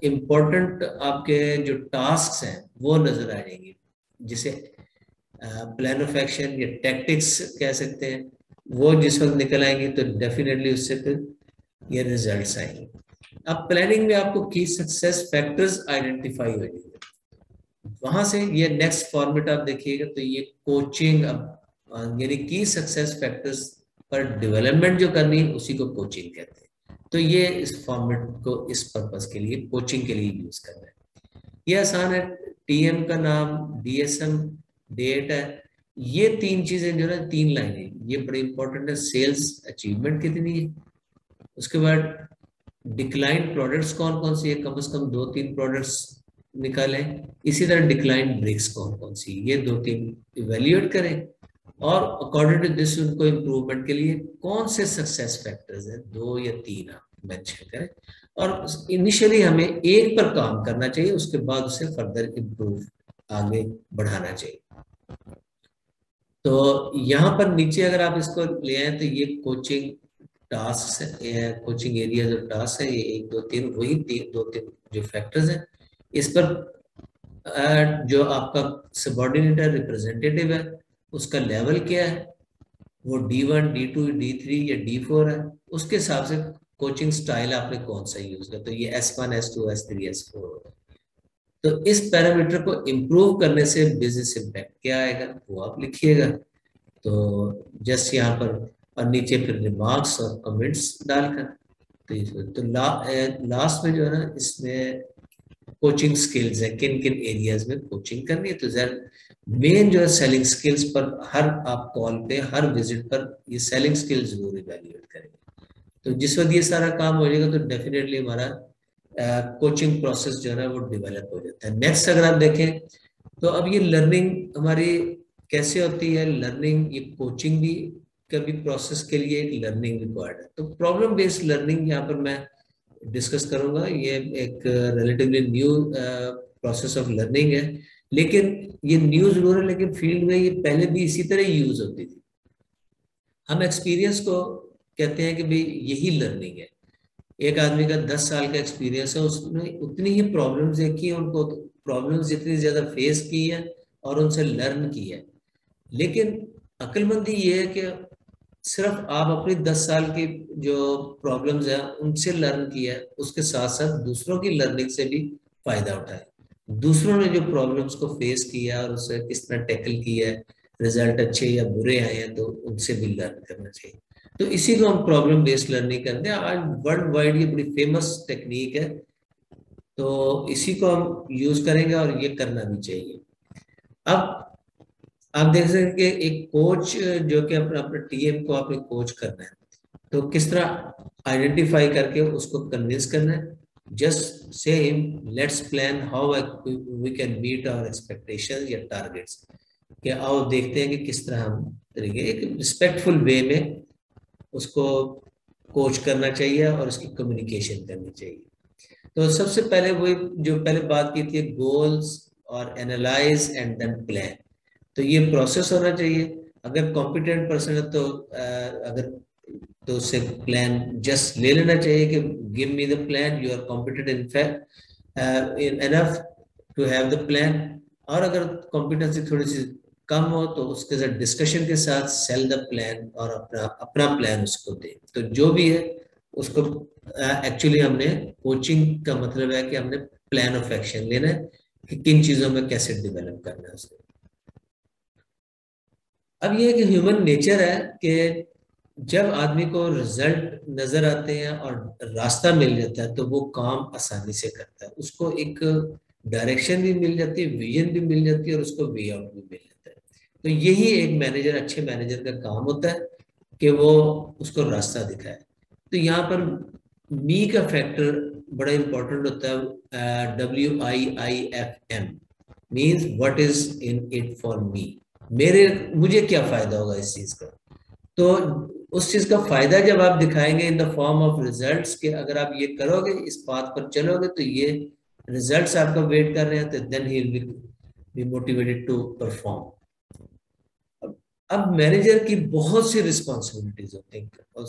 इम्पोर्टेंट आपके जो टास्क हैं वो नजर आ जाएंगे, जिसे प्लान ऑफ एक्शन या टैक्टिक्स कह सकते हैं। वो जिस वक्त निकल आएंगे तो डेफिनेटली उससे फिर ये रिजल्ट्स आएंगे। अब प्लानिंग में आपको की सक्सेस फैक्टर्स आइडेंटिफाई हो जाएंगे। वहां से ये नेक्स्ट फॉर्मेट आप देखिएगा तो ये कोचिंग, अब यानी की सक्सेस फैक्टर्स पर डेवलपमेंट जो करनी है उसी को कोचिंग कहते हैं। तो ये इस फॉर्मेट को इस पर्पस के लिए, कोचिंग के लिए यूज कर रहे हैं। ये आसान है। TM का नाम, DSM, डेट है, ये तीन चीजें जो है, तीन लाइनें, ये बड़ी इंपॉर्टेंट है। सेल्स अचीवमेंट कितनी है, उसके बाद डिक्लाइन प्रोडक्ट्स कौन कौन सी है, कम से कम 2-3 प्रोडक्ट्स निकालें, इसी तरह डिक्लाइन ब्रेक्स कौन कौन सी, ये 2-3 इवेल्युएट करें और अकॉर्डिंग टू दिस उनको इम्प्रूवमेंट के लिए कौन से सक्सेस फैक्टर्स हैं, 2 या 3 आप मेंशन करें और इनिशियली हमें एक पर काम करना चाहिए, उसके बाद उसे फर्दर इम्प्रूव आगे बढ़ाना चाहिए। तो यहाँ पर नीचे अगर आप इसको ले आए तो ये कोचिंग टास्क है, कोचिंग एरिया जो टास्क है, ये 1 2 3 वही 2-3 जो फैक्टर्स हैं। इस पर जो आपका सबऑर्डिनेट है, रिप्रेजेंटेटिव है, उसका लेवल क्या है, वो D1 D2 D3 या D4 है, उसके हिसाब से कोचिंग स्टाइल आपने कौन सा यूज किया, तो ये S1 S2 S3 S4 होगा। तो इस पैरामीटर को इम्प्रूव करने से बिजनेस इम्पैक्ट क्या आएगा वो आप लिखिएगा। तो जस्ट यहाँ पर और नीचे फिर रिमार्क्स और कमेंट्स डालकर तो लास्ट में जो है ना, इसमें कोचिंग स्किल्स है, किन किन एरियाज में कोचिंग करनी है। तो मेन जो है सेलिंग स्किल्स पर हर आप कॉल पे, हर विजिट पर ये सेलिंग स्किल्स जरूर इवेल्युएट करेंगे। तो जिस वक्त ये सारा काम हो जाएगा तो डेफिनेटली हमारा कोचिंग प्रोसेस जो है ना वो डेवलप हो जाता है। नेक्स्ट अगर आप देखें तो अब ये लर्निंग हमारी कैसे होती है, लर्निंग ये कोचिंग भी कभी प्रोसेस के लिए एक लर्निंग रिक्वायर्ड है। तो प्रॉब्लम बेस्ड लर्निंग यहाँ पर मैं डिस्कस करूंगा, ये एक relatively new process of learning है, लेकिन ये न्यू जरूर है, लेकिन फील्ड में ये पहले भी इसी तरह यूज होती थी। हम एक्सपीरियंस को कहते हैं कि भाई यही लर्निंग है। एक आदमी का 10 साल का एक्सपीरियंस है, उसने उतनी ही प्रॉब्लम्स देखी है, उनको प्रॉब्लम्स जितनी ज्यादा फेस की है और उनसे लर्न की है। लेकिन अक्लमंदी ये है कि सिर्फ आप अपनी 10 साल की जो प्रॉब्लम्स हैं उनसे लर्न किया है, उसके साथ साथ दूसरों की लर्निंग से भी फायदा उठाए। दूसरों ने जो प्रॉब्लम्स को फेस किया और उसे किस तरह टैकल किया है, रिजल्ट अच्छे या बुरे आए हैं, तो उनसे भी लर्न करना चाहिए। तो इसी को हम प्रॉब्लम बेस्ड लर्निंग करते हैं। आज वर्ल्ड वाइड ये बड़ी फेमस टेक्निक है, तो इसी को हम यूज करेंगे और ये करना भी चाहिए। अब आप देख सकते हैं कि एक कोच जो कि अपने अपने टीम को आपने कोच करना है, तो किस तरह आइडेंटिफाई करके उसको कन्विंस करना है। Just say him let's plan how we can meet our expectations या टारगेट्स, कि आओ देखते हैं कि किस तरह हम तरीके एक रिस्पेक्टफुल वे में उसको कोच करना चाहिए और उसकी कम्युनिकेशन करनी चाहिए। तो सबसे पहले वही जो पहले बात की थी, गोल्स और एनालाइज एंड देन प्लान, तो ये प्रोसेस होना चाहिए। अगर कॉम्पिटेंट पर्सन है तो अगर तो उससे प्लान जस्ट ले लेना चाहिए कि give me the plan, you are competent in fact enough to have the plan. और अगर कॉम्पिटेंसी थोड़ी सी कम हो तो उसके साथ डिस्कशन के साथ सेल द प्लान और अपना अपना प्लान उसको दे। तो जो भी है उसको एक्चुअली हमने कोचिंग का मतलब है कि हमने प्लान ऑफ एक्शन लेना है कि किन चीजों में कैसे डेवलप करना है उसको। अब ये कि ह्यूमन नेचर है कि जब आदमी को रिजल्ट नजर आते हैं और रास्ता मिल जाता है तो वो काम आसानी से करता है, उसको एक डायरेक्शन भी मिल जाती है, विजन भी मिल जाती है और उसको वे आउट भी मिल जाता है। तो यही एक मैनेजर, अच्छे मैनेजर का काम होता है कि वो उसको रास्ता दिखाए। तो यहाँ पर मी का फैक्टर बड़ा इंपॉर्टेंट होता है। WIIFM means what is in it for me, मुझे क्या फायदा होगा इस चीज का। तो उस चीज का फायदा जब आप दिखाएंगे in the form of results, के अगर आप ये करोगे, इस बात पर चलोगे, तो ये रिजल्ट्स आपका वेट कर रहे हैं, तो then he will be motivated to perform. अब मैनेजर की बहुत सी रिस्पॉन्सिबिलिटीज होती हैं, और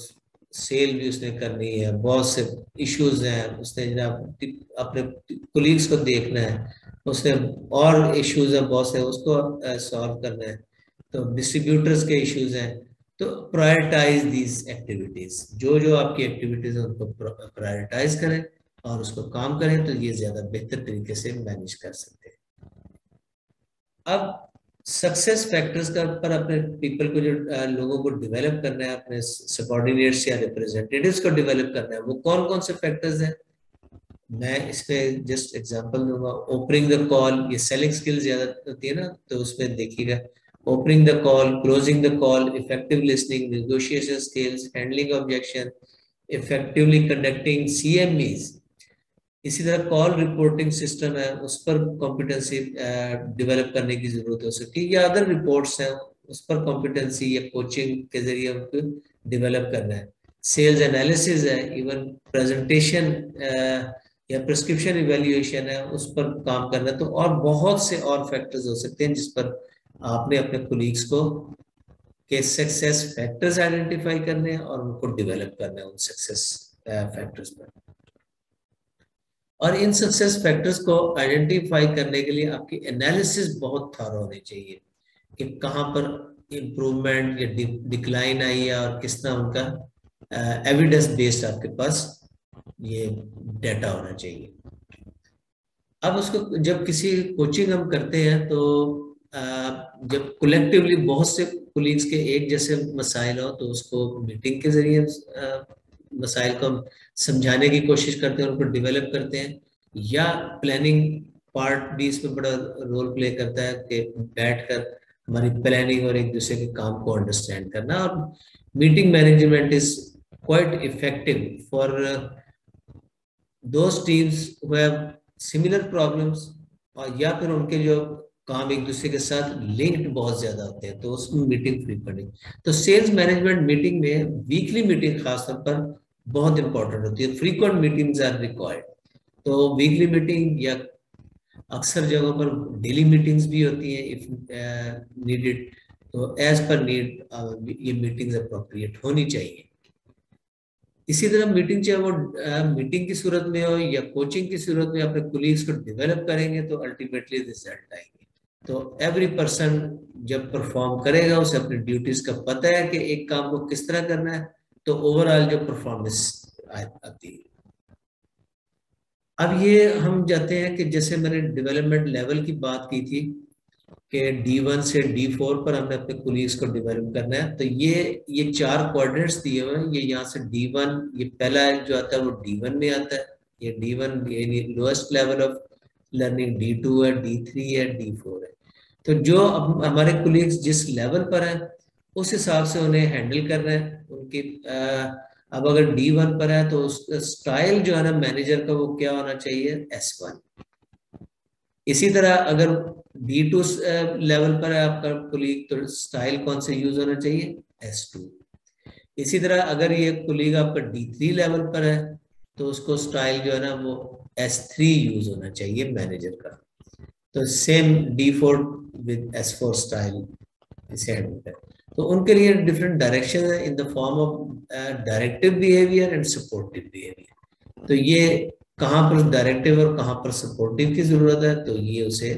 सेल भी उसने करनी है, बहुत से इश्यूज हैं, उसने अपने कोलीग्स को देखना है, उसने और इश्यूज है बहुत से, उसको सॉल्व करना है, तो डिस्ट्रीब्यूटर्स के इश्यूज हैं। तो प्रायोरिटाइज दीज एक्टिविटीज, जो जो आपकी एक्टिविटीज है उनको प्रायोरिटाइज करें और उसको काम करें, तो ये ज्यादा बेहतर तरीके से मैनेज कर सकते हैं। अब सक्सेस फैक्टर्स का पर अपने पीपल को जो लोगों को डेवलप करना है, अपने सबऑर्डिनेट्स या रिप्रेजेंटेटिव्स को डेवलप करना है, वो कौन कौन से फैक्टर्स हैं, मैं इसमें जस्ट एग्जांपल दूंगा। ओपनिंग द कॉल, ये सेलिंग स्किल्स ज्यादा होती है ना, तो उसमें देखिएगा opening the call, closing the call, effective listening, negotiation skills, handling objection, effectively conducting CMEs, इसी तरह कॉल रिपोर्टिंग सिस्टम है, उस पर कॉम्पिटेंसी डेवलप करने की जरूरत हो सकती है, या अदर रिपोर्ट्स हैं उस पर कॉम्पिटेंसी या कोचिंग के जरिए उनको डेवलप करना है। सेल्स एनालिसिस है, इवन प्रेजेंटेशन या प्रिस्क्रिप्शन इवेल्युएशन है, उस पर काम करना है। तो और बहुत से और फैक्टर्स हो सकते हैं जिस पर आपने अपने कोलीग्स को के सक्सेस फैक्टर्स आइडेंटिफाई करने हैं और उनको डेवलप करना है उन सक्सेस फैक्टर्स पर। और इन सक्सेस फैक्टर्स को आइडेंटिफाई करने के लिए आपकी एनालिसिस बहुत थॉरो होनी चाहिए कि कहाँ पर इम्प्रूवमेंट या डिक्लाइन आई है और किस तरह उनका एविडेंस बेस्ड आपके पास ये डेटा होना चाहिए। अब उसको जब किसी कोचिंग हम करते हैं तो जब कलेक्टिवली बहुत से कोलीग्स के एक जैसे मसाइल हो तो उसको मीटिंग के जरिए मसाइल को हम समझाने की कोशिश करते हैं, उनको डेवलप करते हैं, या प्लानिंग पार्ट भी इसमें बड़ा रोल प्ले करता है कि बैठकर हमारी प्लानिंग और एक दूसरे के काम को अंडरस्टैंड करना। और meeting management is quite effective for those teams who have similar problems, और या फिर उनके जो काम एक दूसरे के साथ लिंक्ड बहुत ज्यादा होते हैं, तो उसमें मीटिंग फ्रीक्वेंटली। तो सेल्स मैनेजमेंट मीटिंग में वीकली मीटिंग खासतौर पर बहुत इंपॉर्टेंट होती है, फ्रीक्वेंट मीटिंग्स आर रिक्वायर्ड। तो वीकली मीटिंग या अक्सर जगहों पर डेली मीटिंग्स भी होती हैं इफ नीडेड। तो एज पर नीड ये मीटिंग्स अप्रोप्रिएट होनी चाहिए। इसी तरह मीटिंग चाहे वो मीटिंग की सूरत में हो या कोचिंग की सूरत में अपने कोलीग्स को डेवलप करेंगे तो अल्टीमेटली रिजल्ट आएंगे। तो एवरी पर्सन जब परफॉर्म करेगा उसे अपनी ड्यूटीज का पता है कि एक काम को किस तरह करना है, तो ओवरऑल जो परफॉर्मेंस आती है। अब ये हम जाते हैं कि जैसे मैंने डेवलपमेंट लेवल की बात की थी कि D1 से D4 पर हमने अपने कोलीग्स को डेवलप करना है। तो ये 4 क्वाड्रेंट्स दिए हुए हैं। ये यहाँ से D1, ये पहला जो आता है वो D1 में आता है। ये D1 ये lowest level of learning, D2 है, D3 है, D4 है। तो जो अब हमारे कोलीग्स जिस लेवल पर हैं उस हिसाब से उन्हें हैंडल करना है उनकी। अब अगर D1 पर है तो स्टाइल जो है ना मैनेजर का वो क्या होना चाहिए, S1। इसी तरह अगर D2 लेवल पर है आपका कोलीग तो स्टाइल कौन से यूज होना चाहिए, S2। इसी तरह अगर ये कोलीग आपका D3 लेवल पर है तो उसको स्टाइल जो है ना वो S3 यूज होना चाहिए मैनेजर का। तो same D4 with S4 style इसे हैंडल करें। तो उनके लिए डिफरेंट डायरेक्शन है in the form of directive behaviour and supportive behaviour. तो ये कहाँ पर डायरेक्टिव और कहाँ पर सपोर्टिव की जरूरत है, तो ये उसे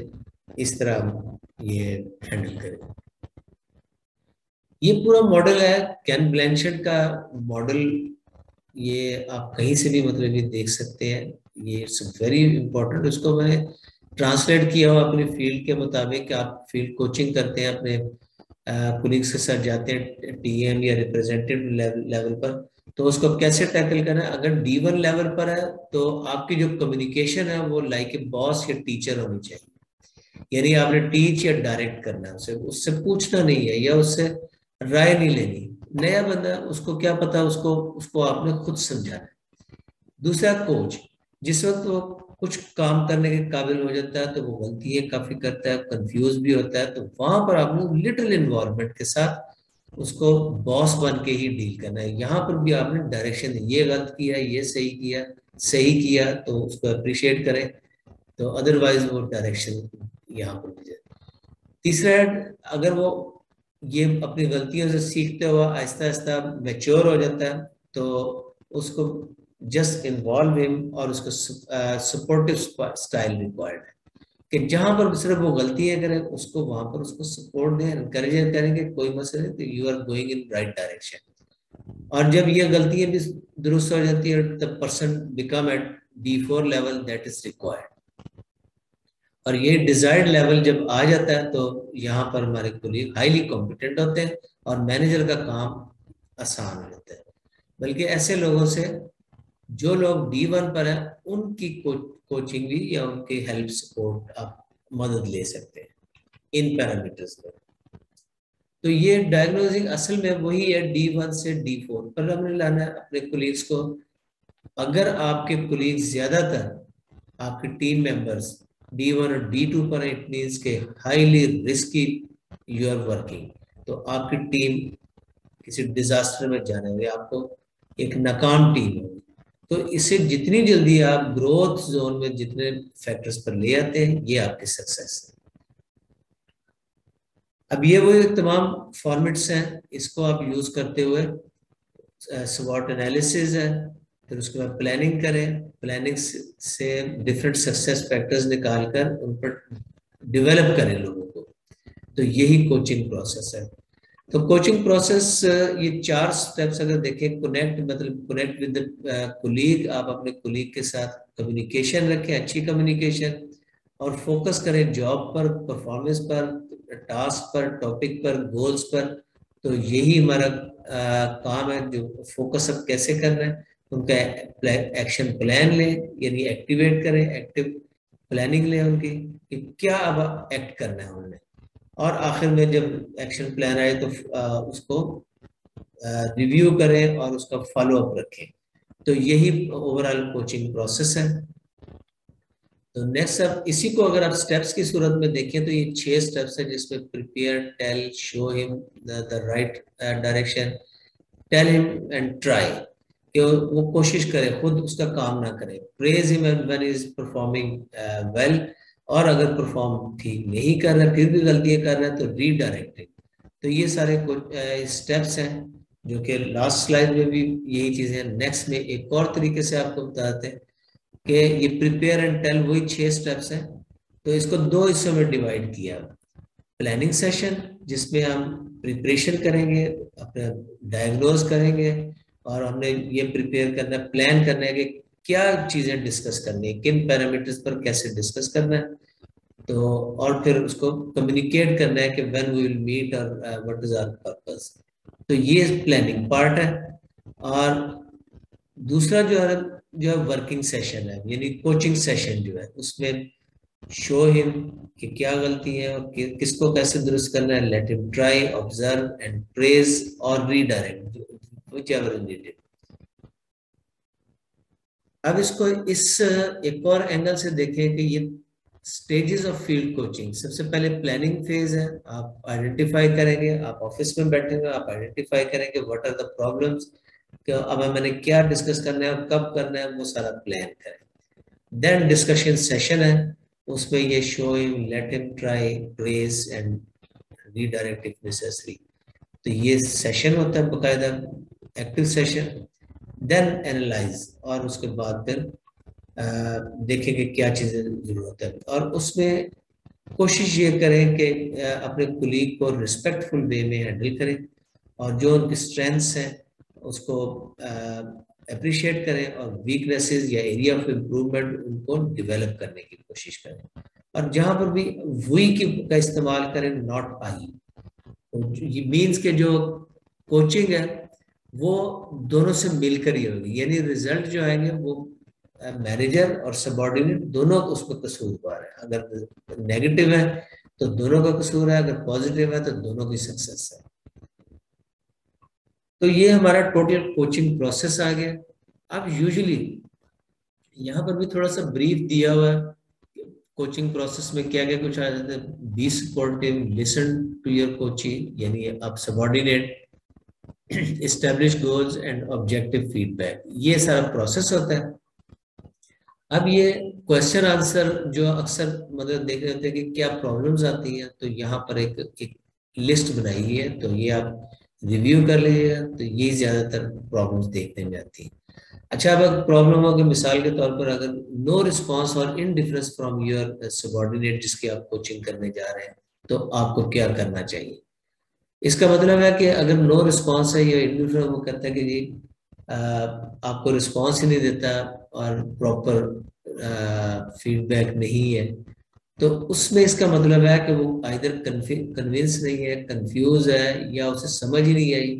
इस तरह ये हैंडल करें। ये पूरा मॉडल है कैन ब्लैंचेट का मॉडल। ये आप कहीं से भी मतलब ये देख सकते हैं। ये इट्स वेरी इंपॉर्टेंट। उसको मैंने ट्रांसलेट किया हुआ अपनी फील्ड के मुताबिक। आप फील्ड कोचिंग करते हैं, अपने कोलीग्स के साथ जाते हैं टीएम या रिप्रेजेंटेटिव लेवल पर, तो उसको कैसे टैकल करना है। अगर D1 लेवल पर है तो आपकी जो कम्युनिकेशन है वो लाइक ए बॉस या टीचर होनी चाहिए। यानी आपने टीच या डायरेक्ट करना है, उसे उससे पूछना नहीं है या उससे राय नहीं लेनी। नया बंदा उसको क्या पता, उसको उसको आपने खुद समझाना है। दूसरा कोच, जिस वक्त वो कुछ काम करने के काबिल हो जाता है तो वो गलतियां काफी करता है, कंफ्यूज भी होता है, तो वहां पर आपने लिटिल इन्वॉल्वमेंट के साथ उसको बॉस बन के ही डील करना है। यहाँ पर भी आपने डायरेक्शन, ये गलत किया, ये सही किया, सही किया तो उसको अप्रिशिएट करें, तो अदरवाइज वो डायरेक्शन यहाँ पर भी जाए। तीसरा है, अगर वो ये अपनी गलतियों से सीखते हुआ आहिस्ता आहिस्ता मैच्योर हो जाता है तो उसको जस्ट इन्वॉल्व हिम और उसको सपोर्टिव स्टाइल रिक्वायर्ड है कि जहां पर सिर्फ वो गलतियां करें उसको वहां पर उसको सपोर्ट दें, एनकरेज करेंगे, कोई मसला नहीं, तो you are going in right direction. और जब ये गलतियां भी दुरुस्त हो जाती है the person become at D4 level that is required. और ये डिजायर्ड लेवल जब आ जाता है तो यहाँ पर हमारे कोलीग हाईली कॉम्पिटेंट होते हैं और मैनेजर का काम आसान हो जाता है। बल्कि ऐसे लोगों से जो लोग D1 पर है उनकी कोचिंग भी या उनकी हेल्प सपोर्ट आप मदद ले सकते हैं इन पैरामीटर्स पर। तो ये डायग्नोसिंग असल में वही है D1 से D4 पर हमने लाना है अपने कोलीग्स को। अगर आपके कोलीग ज्यादातर आपके टीम मेंबर्स D1 और D2 पर, इट मीन्स के highly risky you are working, तो आपकी टीम किसी डिजास्टर में जाने वाली, आपको एक नाकाम टीम होगी। तो इसे जितनी जल्दी आप ग्रोथ जोन में जितने फैक्टर्स पर ले आते हैं, ये आपकी सक्सेस है। अब ये वो तमाम फॉर्मेट्स हैं, इसको आप यूज करते हुए स्वॉट एनालिसिस है, फिर उसके बाद प्लानिंग करें, प्लानिंग से डिफरेंट सक्सेस फैक्टर्स निकालकर उन पर डेवलप करें लोगों को। तो यही कोचिंग प्रोसेस है। तो कोचिंग प्रोसेस ये 4 स्टेप्स अगर देखें, कनेक्ट मतलब कनेक्ट विद कुलीग, आप अपने कुलीग के साथ कम्युनिकेशन रखें, अच्छी कम्युनिकेशन, और फोकस करें जॉब पर, परफॉर्मेंस पर, टास्क पर, टॉपिक पर, गोल्स पर। तो यही हमारा काम है, जो फोकस अब कैसे करना है, उनका एक्शन प्लान लें, यानी एक्टिवेट करें, एक्टिव प्लानिंग लें उनकी कि क्या अब एक्ट करना है उन्होंने, और आखिर में जब एक्शन प्लान आए तो उसको रिव्यू करें और उसका फॉलो अप रखें। तो यही ओवरऑल कोचिंग प्रोसेस है। तो नेक्स्ट, अब इसी को अगर आप स्टेप्स की सूरत में देखें तो ये 6 स्टेप्स है, जिसमें prepare, tell, show him the right direction, tell him and try, कि वो कोशिश करे, खुद उसका काम ना करे, praise him when is performing well, और अगर परफॉर्म ठीक नहीं कर रहा, फिर भी गलतियां कर रहा है, तो रीडायरेक्टिंग। तो ये सारे स्टेप्स हैं, जो कि लास्ट स्लाइड में भी यही चीजें। नेक्स्ट में एक और तरीके से आपको बताते हैं कि ये प्रिपेयर एंड टेल वही 6 स्टेप्स हैं। तो इसको 2 हिस्सों में डिवाइड किया। प्लानिंग सेशन, जिसमें हम प्रिपरेशन करेंगे, अपना डायग्नोज करेंगे, और हमने ये प्रिपेयर करना है, प्लान करना है कि क्या चीजें डिस्कस करनी है, किन पैरामीटर्स पर कैसे डिस्कस करना है। तो और फिर उसको कम्युनिकेट करना है कि व्हेन वी विल मीट और व्हाट इज आवर पर्पस। तो ये प्लानिंग पार्ट है। और दूसरा जो है वर्किंग सेशन है, यानी कोचिंग सेशन जो है, उसमें शो हिम कि क्या गलती है और किसको कैसे दुरुस्त करना है, let him try, observe and praise और रीडायरेक्ट, व्हिचएवर इज नीडेड। अब इसको इस एक और एंगल से देखें कि ये स्टेजेस ऑफ फील्ड कोचिंग, सबसे पहले प्लानिंग फेज है, आप आइडेंटिफाई करेंगे, आप ऑफिस में बैठेंगे, आप आइडेंटिफाई करेंगे व्हाट आर द प्रॉब्लम्स, कि अब मैंने क्या डिस्कस करना है और कब करना है, वो सारा प्लान करें। देन डिस्कशन सेशन है, उसमें ये show him, let him try, praise and redirect if necessary. तो ये सेशन होता है बकायदा, एक्टिव सेशन। देन एनालाइज, और उसके बाद फिर देखेंगे क्या चीजें जरूरत है, और उसमें कोशिश ये करें कि अपने कुलीग को रिस्पेक्टफुल वे में हैंडल करें, और जो उनकी स्ट्रेंथ्स हैं उसको अप्रिशिएट करें, और वीकनेसेस या एरिया ऑफ इम्प्रूवमेंट उनको डेवलप करने की कोशिश करें। और जहां पर भी वी का इस्तेमाल करें, नॉट आई। तो ये मीन्स के जो कोचिंग है वो दोनों से मिलकर ही होगी, यानी रिजल्ट जो आएंगे वो मैनेजर और सबॉर्डिनेट दोनों उसमें कसूरवार है। अगर नेगेटिव है तो दोनों का कसूर है, अगर पॉजिटिव है तो दोनों की सक्सेस है। तो ये हमारा टोटल कोचिंग प्रोसेस आ गया। अब यूजुअली यहाँ पर भी थोड़ा सा ब्रीफ दिया हुआ है, कोचिंग प्रोसेस में क्या क्या कुछ आ जाता है। Be supportive, listen to your coaching, यानी आप subordinate, establish goals and objective feedback, ये सारा प्रोसेस होता है। अब ये क्वेश्चन आंसर जो अक्सर मतलब देख रहे होते हैं कि क्या प्रॉब्लम्स आती हैं, तो यहाँ पर एक लिस्ट बनाई है, तो ये आप रिव्यू कर लीजिएगा। तो ये ज्यादातर प्रॉब्लम्स देखने में आती हैं। अच्छा, अब अगर प्रॉब्लम हो, मिसाल के तौर पर अगर नो रिस्पॉन्स और इनडिफरेंस फ्रॉम योर सबॉर्डिनेट जिसकी आप कोचिंग करने जा रहे हैं, तो आपको क्या करना चाहिए। इसका मतलब है कि अगर नो रिस्पॉन्स है या इंडिविजुअल वो कहता है कि जी आपको रिस्पॉन्स ही नहीं देता और प्रॉपर फीडबैक नहीं है, तो उसमें इसका मतलब है कि वो आइदर कन्विंस नहीं है, कंफ्यूज है, या उसे समझ ही नहीं आई।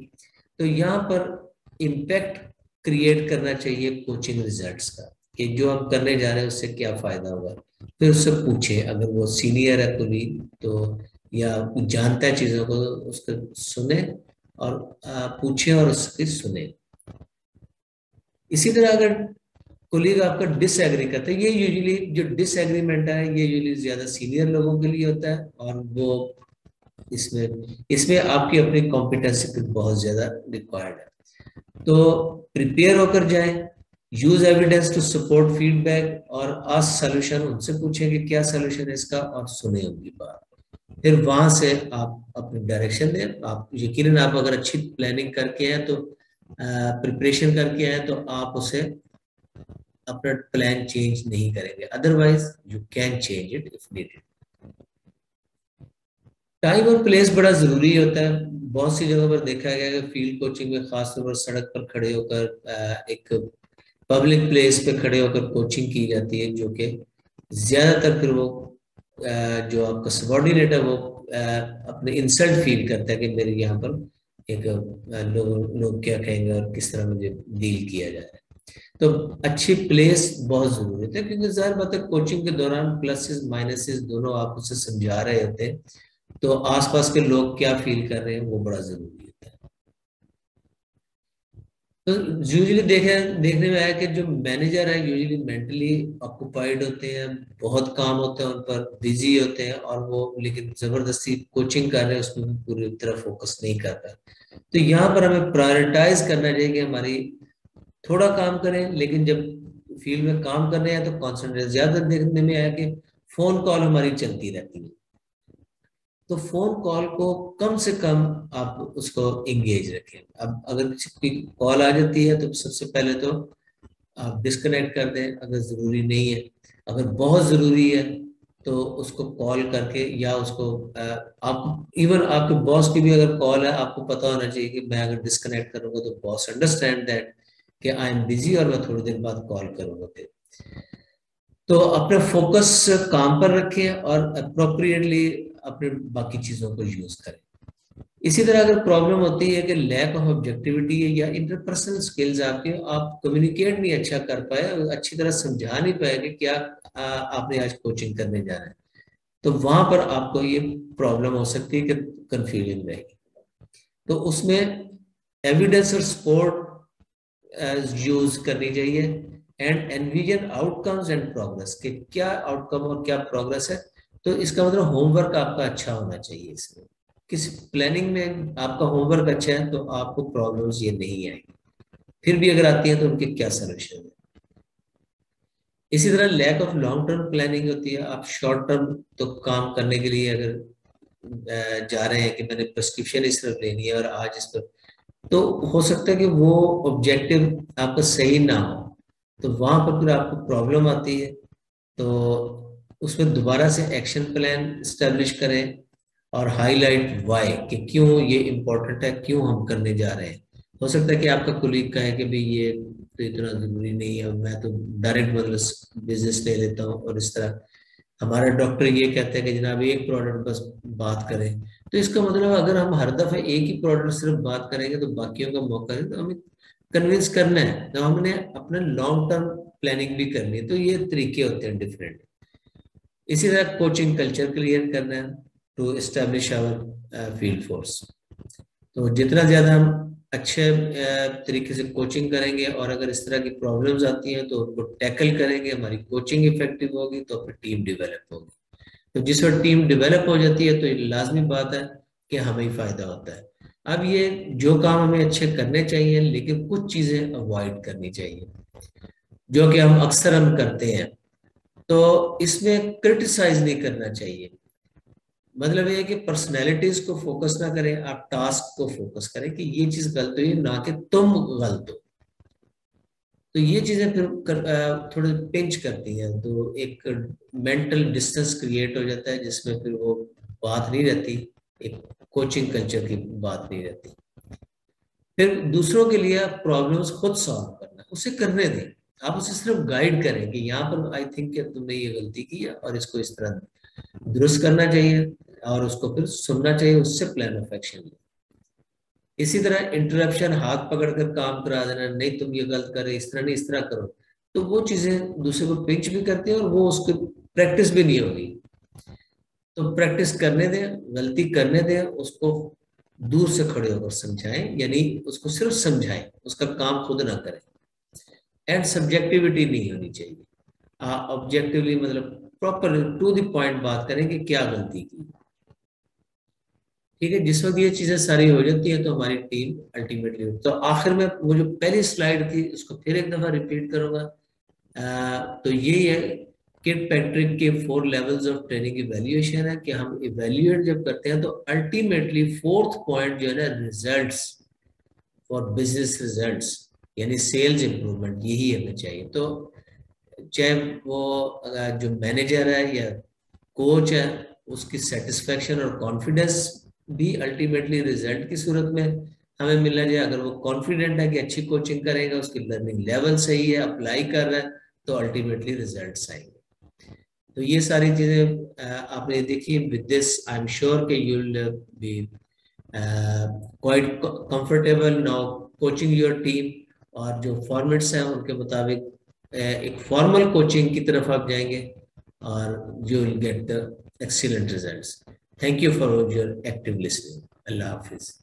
तो यहाँ पर इम्पैक्ट क्रिएट करना चाहिए कोचिंग रिजल्ट्स का, कि जो हम करने जा रहे हैं उससे क्या फायदा होगा। फिर उससे पूछे, अगर वो सीनियर है कोई तो, या जानता है चीजों को, उसको सुने और पूछे और उसकी सुने। इसी तरह अगर कोलीग आपका डिसएग्री करता है, ये यूजुअली जो डिसएग्रीमेंट है ये यूजुअली ज्यादा सीनियर लोगों के लिए होता है, और वो इसमें इसमें आपकी अपनी कॉम्पिटेंसी बहुत ज्यादा रिक्वायर्ड है। तो प्रिपेयर होकर जाएं, use evidence to support feedback, और आस्क सॉल्यूशन, उनसे पूछें कि क्या सॉल्यूशन है इसका, और सुने उनकी बात। फिर वहां से आप अपनी डायरेक्शन दें। आप यकीनन आप अगर अच्छी प्लानिंग करके हैं तो प्रिपरेशन करके हैं तो आप उसे अपना प्लान चेंज नहीं करेंगे, otherwise you can change it if needed. Time और प्लेस बड़ा जरूरी होता है। बहुत सी जगहों पर देखा गया है कि फील्ड कोचिंग में खासतौर पर सड़क पर खड़े होकर एक पब्लिक प्लेस पे खड़े होकर कोचिंग की जाती है, जो कि ज्यादातर फिर वो जो आपका सबॉर्डिनेट है वो अपने इंसल्ट फील करता है कि मेरे यहाँ पर एक लोग लोग क्या कहेंगे और किस तरह मुझे डील किया जा रहा है। तो अच्छी प्लेस बहुत जरूरी होती है, क्योंकि जाहिर बात है कोचिंग के दौरान प्लसेस माइनसेस दोनों आप उसे समझा रहे होते हैं, तो आसपास के लोग क्या फील कर रहे हैं वो बड़ा जरूरी होता है। तो यूजुअली देखने में आया कि जो मैनेजर है यूजुअली मेंटली ऑक्युपाइड होते हैं, बहुत काम होता है उन पर, बिजी होते हैं, और वो लेकिन जबरदस्ती कोचिंग कर रहे हैं उसमें पूरी तरह फोकस नहीं कर पाए। तो यहाँ पर हमें प्रायोरिटाइज करना चाहिए कि हमारी थोड़ा काम करें, लेकिन जब फील्ड में काम करने हैं तो कॉन्सेंट्रेट। ज्यादा देखने में आया कि फोन कॉल हमारी चलती रहती है, तो फोन कॉल को कम से कम आप उसको एंगेज रखें। अब अगर किसी की कॉल आ जाती है तो सबसे पहले तो आप डिस्कनेक्ट कर दें अगर जरूरी नहीं है। अगर बहुत जरूरी है तो उसको कॉल करके, या उसको आप इवन आपके बॉस की भी अगर कॉल है, आपको पता होना चाहिए कि मैं अगर डिस्कनेक्ट करूंगा तो बॉस अंडरस्टैंड दैट कि आई एम बिजी और मैं थोड़ी देर बाद कॉल करूंगा फिर। तो अपने फोकस काम पर रखें और अप्रोप्रिएटली अपने बाकी चीजों को यूज करें। इसी तरह अगर प्रॉब्लम होती है कि लैक ऑफ ऑब्जेक्टिविटी है या इंटरपर्सनल स्किल्स आपके, आप कम्युनिकेट नहीं अच्छा कर पाए, अच्छी तरह समझा नहीं पाए कि क्या आपने आज कोचिंग करने जाना है, तो वहां पर आपको ये प्रॉब्लम हो सकती है कि कंफ्यूजन रहेगी। तो उसमें एविडेंस और सपोर्ट यूज करनी चाहिए, and envision outcomes and progress, कि क्या आउटकम और क्या प्रोग्रेस है। तो इसका मतलब होमवर्क आपका अच्छा होना चाहिए। इसमें किस प्लानिंग में आपका होमवर्क अच्छा है तो आपको प्रॉब्लम्स ये नहीं आएंगी, फिर भी अगर आती है तो उनके क्या सलूशन है। इसी तरह lack of long term planning होती है। आप शॉर्ट टर्म तो काम करने के लिए अगर जा रहे हैं कि मैंने प्रिस्क्रिप्शन इस तरफ लेनी है और आज इस पर, तो हो सकता है कि वो ऑब्जेक्टिव आपका सही ना हो, तो वहां पर फिर आपको प्रॉब्लम आती है। तो उसमें दोबारा से एक्शन प्लान स्टेब्लिश करें और हाईलाइट वाई, कि क्यों ये इम्पोर्टेंट है, क्यों हम करने जा रहे हैं। हो सकता है कि आपका कुलीग कहे कि भाई ये तो इतना जरूरी नहीं है, मैं तो डायरेक्ट मतलब बिजनेस ले लेता हूँ, और इस तरह हमारा डॉक्टर ये कहते हैं कि जनाब एक प्रोडक्ट बस बात करें। तो इसका मतलब अगर हम हर दफे एक ही प्रोडक्ट सिर्फ बात करेंगे तो बाकियों का मौका है, तो हमें कन्विंस करना है, तो हमने अपना लॉन्ग टर्म प्लानिंग भी करनी है। तो ये तरीके होते हैं डिफरेंट। इसी तरह कोचिंग कल्चर क्रिएट करना है to establish our field force. तो जितना ज्यादा हम अच्छे तरीके से कोचिंग करेंगे, और अगर इस तरह की प्रॉब्लम्स आती हैं तो उनको टैकल करेंगे, हमारी कोचिंग इफेक्टिव होगी तो फिर टीम डेवलप होगी। तो जिस वक्त टीम डेवलप हो जाती है तो ये लाजमी बात है कि हमें ही फायदा होता है। अब ये जो काम हमें अच्छे करने चाहिए, लेकिन कुछ चीजें अवॉइड करनी चाहिए जो कि हम अक्सर करते हैं। तो इसमें क्रिटिसाइज नहीं करना चाहिए। मतलब ये है कि पर्सनैलिटीज को फोकस ना करें, आप टास्क को फोकस करें कि ये चीज गलत हुई, ना कि तुम गलत हो। तो ये चीजें फिर थोड़े पिंच करती हैं, तो एक मेंटल डिस्टेंस क्रिएट हो जाता है, जिसमें फिर वो बात नहीं रहती, एक कोचिंग कल्चर की बात नहीं रहती। फिर दूसरों के लिए प्रॉब्लम्स खुद सॉल्व करना, उसे करने दें। आप उसे सिर्फ गाइड करें कि यहाँ पर आई थिंक कि तुमने ये गलती की है और इसको इस तरह दुरुस्त करना चाहिए, और उसको फिर सुनना चाहिए, उससे प्लान ऑफ एक्शन। इसी तरह इंटरप्शन, हाथ पकड़कर काम करा देना, नहीं तुम ये गलत कर रहे, इस तरह नहीं इस तरह करो, तो वो चीजें दूसरे को पिंच भी करती हैं और वो उसकी प्रैक्टिस भी नहीं होगी। तो प्रैक्टिस करने दें, गलती करने दें, उसको दूर से खड़े होकर समझाएं, यानी उसको सिर्फ समझाएं, उसका काम खुद ना करें। एंड सब्जेक्टिविटी नहीं होनी चाहिए। ऑब्जेक्टिवली मतलब प्रॉपर टू द पॉइंट बात करें कि क्या गलती की। ठीक है, जिस वक्त ये चीजें सारी हो जाती है तो हमारी टीम अल्टीमेटली, तो आखिर में वो जो पहली स्लाइड थी उसको फिर एक दफा रिपीट करूंगा। तो यही है कि पैट्रिक के 4 लेवल्स ऑफ ट्रेनिंग इवेल्युएशन है कि हम इवेल्युएट जब करते हैं तो अल्टीमेटली फोर्थ पॉइंट जो है ना, रिजल्ट्स फॉर बिजनेस रिजल्ट्स, यानी सेल्स इंप्रूवमेंट, यही हमें चाहिए। तो चाहे वो जो मैनेजर है या कोच है, उसकी सेटिस्फेक्शन और कॉन्फिडेंस भी अल्टीमेटली रिजल्ट की सूरत में हमें मिलना चाहिए। अगर वो कॉन्फिडेंट है कि अच्छी कोचिंग करेगा, उसकी लर्निंग लेवल सही है, अप्लाई कर रहा है, तो अल्टीमेटली रिजल्ट्स आएंगे। तो ये सारी चीजें आपने देखी। With this I am sure कि you will be quite comfortable now coaching your team, और जो फॉर्मेट्स हैं उनके मुताबिक एक फॉर्मल कोचिंग की तरफ आप जाएंगे और you will get the excellent results. Thank you for your active listening. Allah Hafiz.